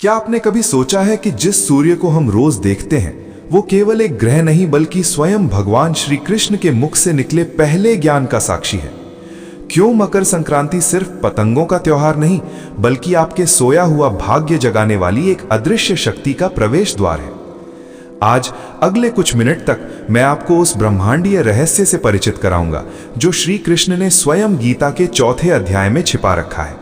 क्या आपने कभी सोचा है कि जिस सूर्य को हम रोज देखते हैं वो केवल एक ग्रह नहीं बल्कि स्वयं भगवान श्री कृष्ण के मुख से निकले पहले ज्ञान का साक्षी है। क्यों मकर संक्रांति सिर्फ पतंगों का त्योहार नहीं बल्कि आपके सोया हुआ भाग्य जगाने वाली एक अदृश्य शक्ति का प्रवेश द्वार है। आज अगले कुछ मिनट तक मैं आपको उस ब्रह्मांडीय रहस्य से परिचित कराऊंगा जो श्री कृष्ण ने स्वयं गीता के चौथे अध्याय में छिपा रखा है।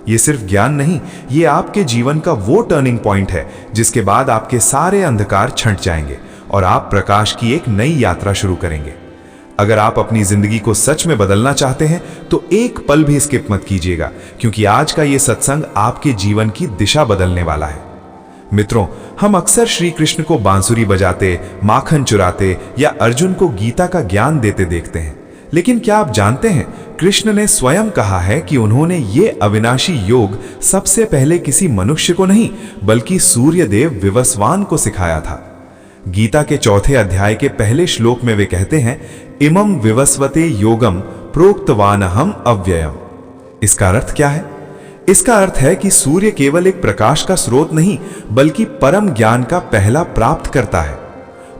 ये सिर्फ ज्ञान नहीं, ये आपके जीवन का वो टर्निंग पॉइंट है जिसके बाद आपके सारे अंधकार छंट जाएंगे और आप प्रकाश की एक नई यात्रा शुरू करेंगे। अगर आप अपनी जिंदगी को सच में बदलना चाहते हैं तो एक पल भी स्किप मत कीजिएगा, क्योंकि आज का ये सत्संग आपके जीवन की दिशा बदलने वाला है। मित्रों, हम अक्सर श्री कृष्ण को बांसुरी बजाते, माखन चुराते या अर्जुन को गीता का ज्ञान देते देखते हैं, लेकिन क्या आप जानते हैं कृष्ण ने स्वयं कहा है कि उन्होंने ये अविनाशी योग सबसे पहले किसी मनुष्य को नहीं बल्कि सूर्यदेव विवस्वान को सिखाया था। गीता के चौथे अध्याय के पहले श्लोक में वे कहते हैं, इमं विवस्वते योगम प्रोक्तवानहम अव्ययम। इसका अर्थ क्या है? इसका अर्थ है कि सूर्य केवल एक प्रकाश का स्रोत नहीं बल्कि परम ज्ञान का पहला प्राप्त करता है।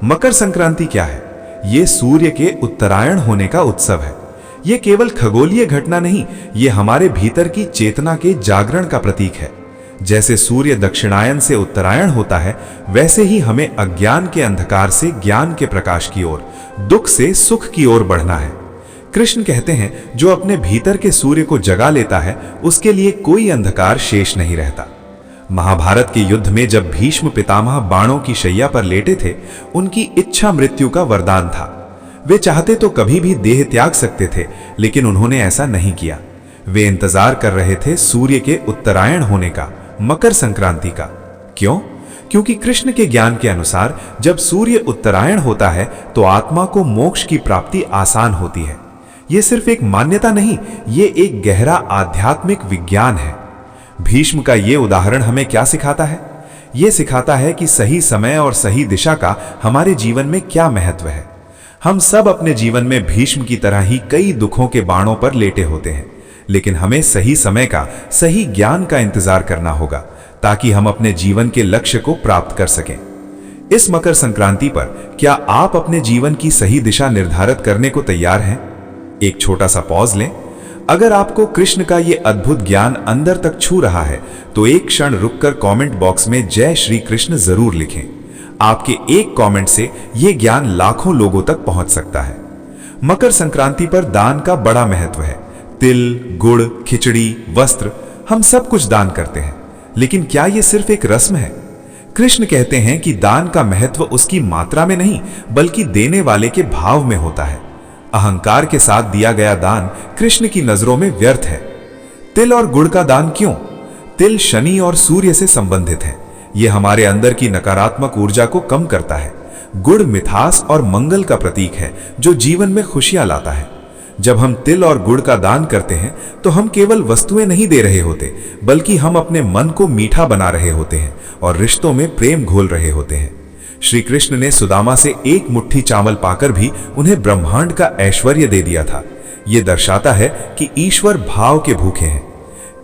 मकर संक्रांति क्या है? ये सूर्य के उत्तरायण होने का उत्सव है। ये केवल खगोलीय घटना नहीं, ये हमारे भीतर की चेतना के जागरण का प्रतीक है। जैसे सूर्य दक्षिणायन से उत्तरायण होता है, वैसे ही हमें अज्ञान के अंधकार से ज्ञान के प्रकाश की ओर, दुख से सुख की ओर बढ़ना है। कृष्ण कहते हैं, जो अपने भीतर के सूर्य को जगा लेता है उसके लिए कोई अंधकार शेष नहीं रहता। महाभारत के युद्ध में जब भीष्म पितामह बाणों की शैया पर लेटे थे, उनकी इच्छा मृत्यु का वरदान था। वे चाहते तो कभी भी देह त्याग सकते थे, लेकिन उन्होंने ऐसा नहीं किया। वे इंतजार कर रहे थे सूर्य के उत्तरायण होने का, मकर संक्रांति का। क्यों? क्योंकि कृष्ण के ज्ञान के अनुसार जब सूर्य उत्तरायण होता है तो आत्मा को मोक्ष की प्राप्ति आसान होती है। यह सिर्फ एक मान्यता नहीं, ये एक गहरा आध्यात्मिक विज्ञान है। भीष्म का ये उदाहरण हमें क्या सिखाता है? ये सिखाता है कि सही समय और सही दिशा का हमारे जीवन में क्या महत्व है। हम सब अपने जीवन में भीष्म की तरह ही कई दुखों के बाणों पर लेटे होते हैं, लेकिन हमें सही समय का, सही ज्ञान का इंतजार करना होगा ताकि हम अपने जीवन के लक्ष्य को प्राप्त कर सकें। इस मकर संक्रांति पर क्या आप अपने जीवन की सही दिशा निर्धारित करने को तैयार हैं? एक छोटा सा पॉज लें। अगर आपको कृष्ण का ये अद्भुत ज्ञान अंदर तक छू रहा है तो एक क्षण रुककर कमेंट बॉक्स में जय श्री कृष्ण जरूर लिखें। आपके एक कमेंट से यह ज्ञान लाखों लोगों तक पहुंच सकता है। मकर संक्रांति पर दान का बड़ा महत्व है। तिल, गुड़, खिचड़ी, वस्त्र, हम सब कुछ दान करते हैं, लेकिन क्या यह सिर्फ एक रस्म है? कृष्ण कहते हैं कि दान का महत्व उसकी मात्रा में नहीं बल्कि देने वाले के भाव में होता है। अहंकार के साथ दिया गया दान कृष्ण की नजरों में व्यर्थ है। तिल और गुड़ का दान क्यों? तिल शनि और सूर्य से संबंधित है। यह हमारे अंदर की नकारात्मक ऊर्जा को कम करता है। गुड़ मिठास और मंगल का प्रतीक है जो जीवन में खुशियां लाता है। जब हम तिल और गुड़ का दान करते हैं तो हम केवल वस्तुएं नहीं दे रहे होते बल्कि हम अपने मन को मीठा बना रहे होते हैं और रिश्तों में प्रेम घोल रहे होते हैं। श्री कृष्ण ने सुदामा से एक मुट्ठी चावल पाकर भी उन्हें ब्रह्मांड का ऐश्वर्य दे दिया था। यह दर्शाता है कि ईश्वर भाव के भूखे हैं।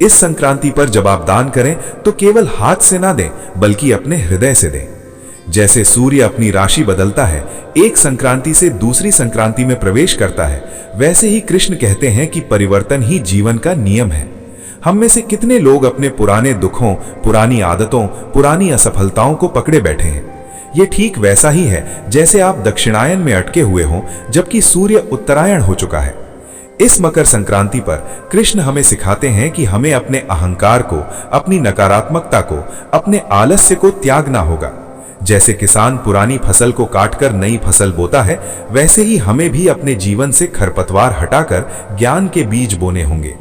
इस संक्रांति पर जब आप दान करें तो केवल हाथ से ना दें बल्कि अपने हृदय से दें। जैसे सूर्य अपनी राशि बदलता है, एक संक्रांति से दूसरी संक्रांति में प्रवेश करता है, वैसे ही कृष्ण कहते हैं कि परिवर्तन ही जीवन का नियम है। हम में से कितने लोग अपने पुराने दुखों, पुरानी आदतों, पुरानी असफलताओं को पकड़े बैठे हैं? ये ठीक वैसा ही है जैसे आप दक्षिणायन में अटके हुए हों जबकि सूर्य उत्तरायण हो चुका है। इस मकर संक्रांति पर कृष्ण हमें सिखाते हैं कि हमें अपने अहंकार को, अपनी नकारात्मकता को, अपने आलस्य को त्यागना होगा। जैसे किसान पुरानी फसल को काटकर नई फसल बोता है, वैसे ही हमें भी अपने जीवन से खरपतवार हटाकर ज्ञान के बीज बोने होंगे।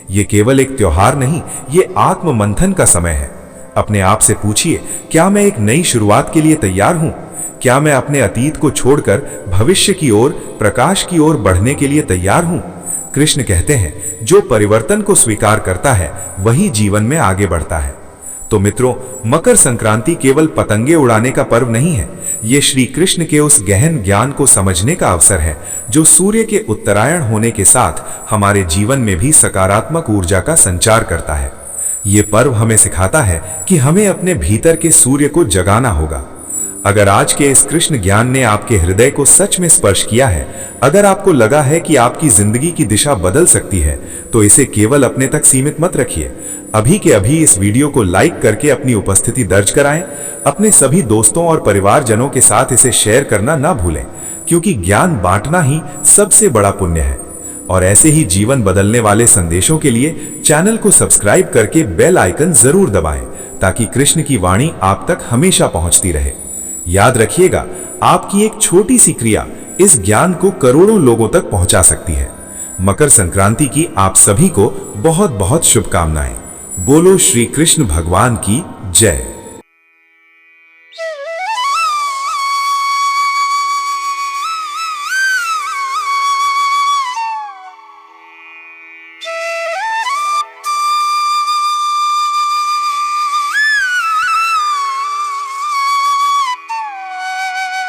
ये केवल एक त्योहार नहीं, ये आत्म मंथन का समय है। अपने आप से पूछिए, क्या मैं एक नई शुरुआत के लिए तैयार हूं? क्या मैं अपने अतीत को छोड़कर भविष्य की ओर, प्रकाश की ओर बढ़ने के लिए तैयार हूं? कृष्ण कहते हैं, जो परिवर्तन को स्वीकार करता है वही जीवन में आगे बढ़ता है। तो मित्रों, मकर संक्रांति केवल पतंगे उड़ाने का पर्व नहीं है, ये श्री कृष्ण के उस गहन ज्ञान को समझने का अवसर है जो सूर्य के उत्तरायण होने के साथ हमारे जीवन में भी सकारात्मक ऊर्जा का संचार करता है। ये पर्व हमें सिखाता है कि हमें अपने भीतर के सूर्य को जगाना होगा। अगर आज के इस कृष्ण ज्ञान ने आपके हृदय को सच में स्पर्श किया है, अगर आपको लगा है कि आपकी जिंदगी की दिशा बदल सकती है, तो इसे केवल अपने तक सीमित मत रखिए। अभी के अभी इस वीडियो को लाइक करके अपनी उपस्थिति दर्ज कराएं। अपने सभी दोस्तों और परिवारजनों के साथ इसे शेयर करना ना भूलें, क्योंकि ज्ञान बांटना ही सबसे बड़ा पुण्य है। और ऐसे ही जीवन बदलने वाले संदेशों के लिए चैनल को सब्सक्राइब करके बेल आइकन जरूर दबाएं, ताकि कृष्ण की वाणी आप तक हमेशा पहुंचती रहे। याद रखिएगा, आपकी एक छोटी सी क्रिया इस ज्ञान को करोड़ों लोगों तक पहुंचा सकती है। मकर संक्रांति की आप सभी को बहुत बहुत शुभकामनाएं। बोलो श्री कृष्ण भगवान की जय।